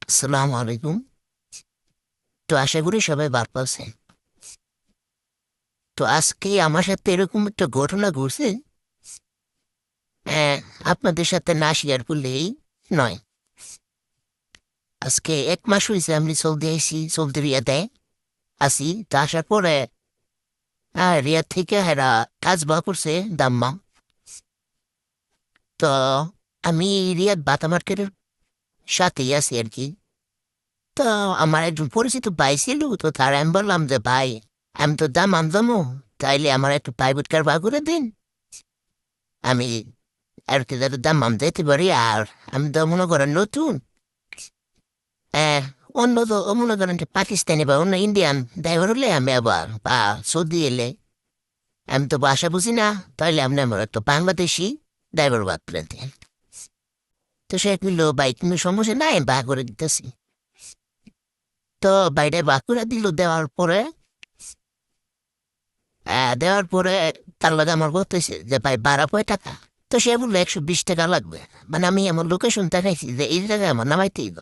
আসসালামু আলাইকুম। তো আশা করি সবাই ভালো আছেন। তো আজকে আমার সাথে এরকম একটা ঘটনা ঘটছে, অ্যা আপনাদের সাথে না শেয়ার করলেই নয়। আজকে ১ মাস হইছে আমি সৌদি আইছি, সৌদি রিয়াদে আছি। তো আসার পরে রিয়াদ থেকে হেরা কাজ বা করছে দাম্মাম। তো আমি রিয়াদ বাটা মার্কেটের সাথেই আছি আরকি। তো আমার একজন পরিচিত ভাই ছিল। তো তারে আমি বললাম যে, "ভাই, আমি তো দাম্মাম যামু। তাইলে আমার একটা প্রাইভেট কার ভাড়া করে দিন। আমি আরকি যাতে দাম্মাম যাইতে পারি। আর আমি তো মনে করেন নতুন। অ্যা অন্য তো মনে করেন যে পাকিস্তানি বা অন্য ইন্ডিয়ান ড্রাইভার হলে আমি আবার বা সৌদি এলে আমি তো ভাষা বুঝি না। তাইলে আপনি আমার একটা বাংলাদেশি ড্রাইভার বাদ করে দেন।" তো সে বলল, "ভাই কোনো সমস্যা নাই, আমি ভাড়া করে দিতেছি।" তো ভাইটা ভাড়া করে দিল। দেওয়ার পরে তার লগে আমার বলতেছে যে, "ভাই ভাড়া কয় টাকা?" তো সে বলল, "১২০ টাকা লাগবে।" মানে আমি আমার লোকেশন দেখাইছি যে এই জায়গায় আমার নামাইতে হইব।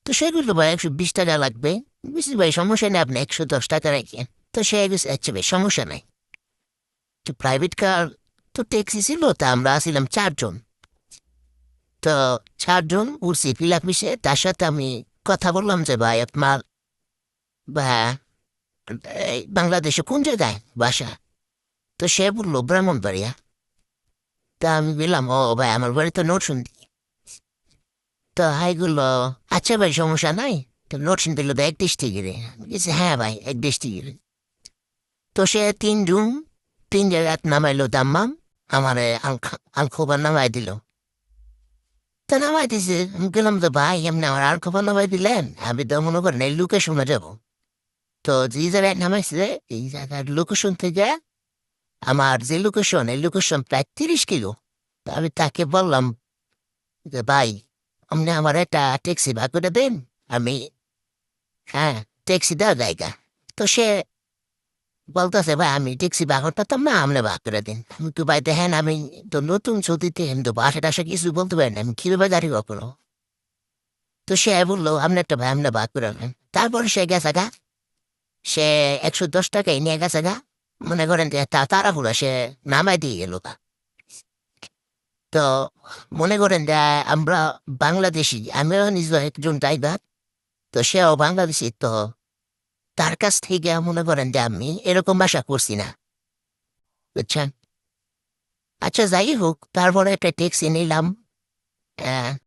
তো সে বলল, "ভাই ১২০ টাকা লাগবে।" বলছি, "ভাই সমস্যা নেই, আপনি ১১০ টাকা রাখেন।" তো সে বলছে, "আচ্ছা ভাই সমস্যা নাই।" তো প্রাইভেট কার তো ট্যাক্সি ছিল, তা আমরা ছিলাম ৪ জন। তো ৪ জন উঠছি পিলাপিসে। তার সাথে আমি কথা বললাম যে, "ভাই আপনার বা এই বাংলাদেশে কোন জায়গায় বাসা?" তো সে বলল, "ব্রাহ্মণবাড়িয়া।" তা আমি বললাম, "ও ভাই আমার বাড়ি তো নরসিংদী।" তো হাই গুলো, "আচ্ছা ভাই সমস্যা নাই। তো নরসিংদী হলো তো ১ ডিস্ট্রিক্টেরই?" আমি বলছি, "হ্যাঁ ভাই ১ ডিস্ট্রিক্টেরই।" তো সে ৩ রুম ৩ জায়গায় নামাইলো দাম্মাম। আমারে আলখোবার নামাই দিল। তো নামাই দিছে। আমি গেলাম যে, "ভাই এমনি আমার আলখোবার নামাই দিলেন? আমি তো মনে করেন এই লোকেশনে যাবো।" তো যে জায়গায় নামাইছে এই জায়গার লোকেশন থেকে আমার যে লোকেশন, এই লোকেশন প্রায় ৩০ কিলো। তো আমি তাকে বললাম যে, "ভাই আপনি আমার একটা ট্যাক্সি ভাড়া করে দেন। আমি হ্যাঁ, ট্যাক্সি দেওয়া জায়গা।" তো সে বলতেছে, "ভাই আমি ট্যাক্সি ভাড়া করতাম না, আপনি ভাড়া করে দিন।" আমি তো, "ভাই দেখেন আমি তো নতুন সৌদিতে, আমি তো বাসা-টাসা কিছু বলতে পারি না। আমি কিভাবে গাড়ি করবো?" তো সে বলল, "আপনি একটা ভাই আপনি ভাড়া করে নেন।" তারপরে সে গেছে গা। সে ১১০ টাকাই নিয়ে গেছে গা। মনে করেন যে তাড়াহুড়া সে নামায় দিয়ে গেল গা। তো মনে করেন যে আমরা বাংলাদেশী, আমিও নিজে একজন ড্রাইভার। তো সেও বাংলাদেশী। তো তার কাছ থেকে মনে করেন যে আমি এরকম আশা করছি না। বুঝছেন? আচ্ছা যাই হোক, তারপরে একটা ট্যাক্সি নিলাম। অ্যা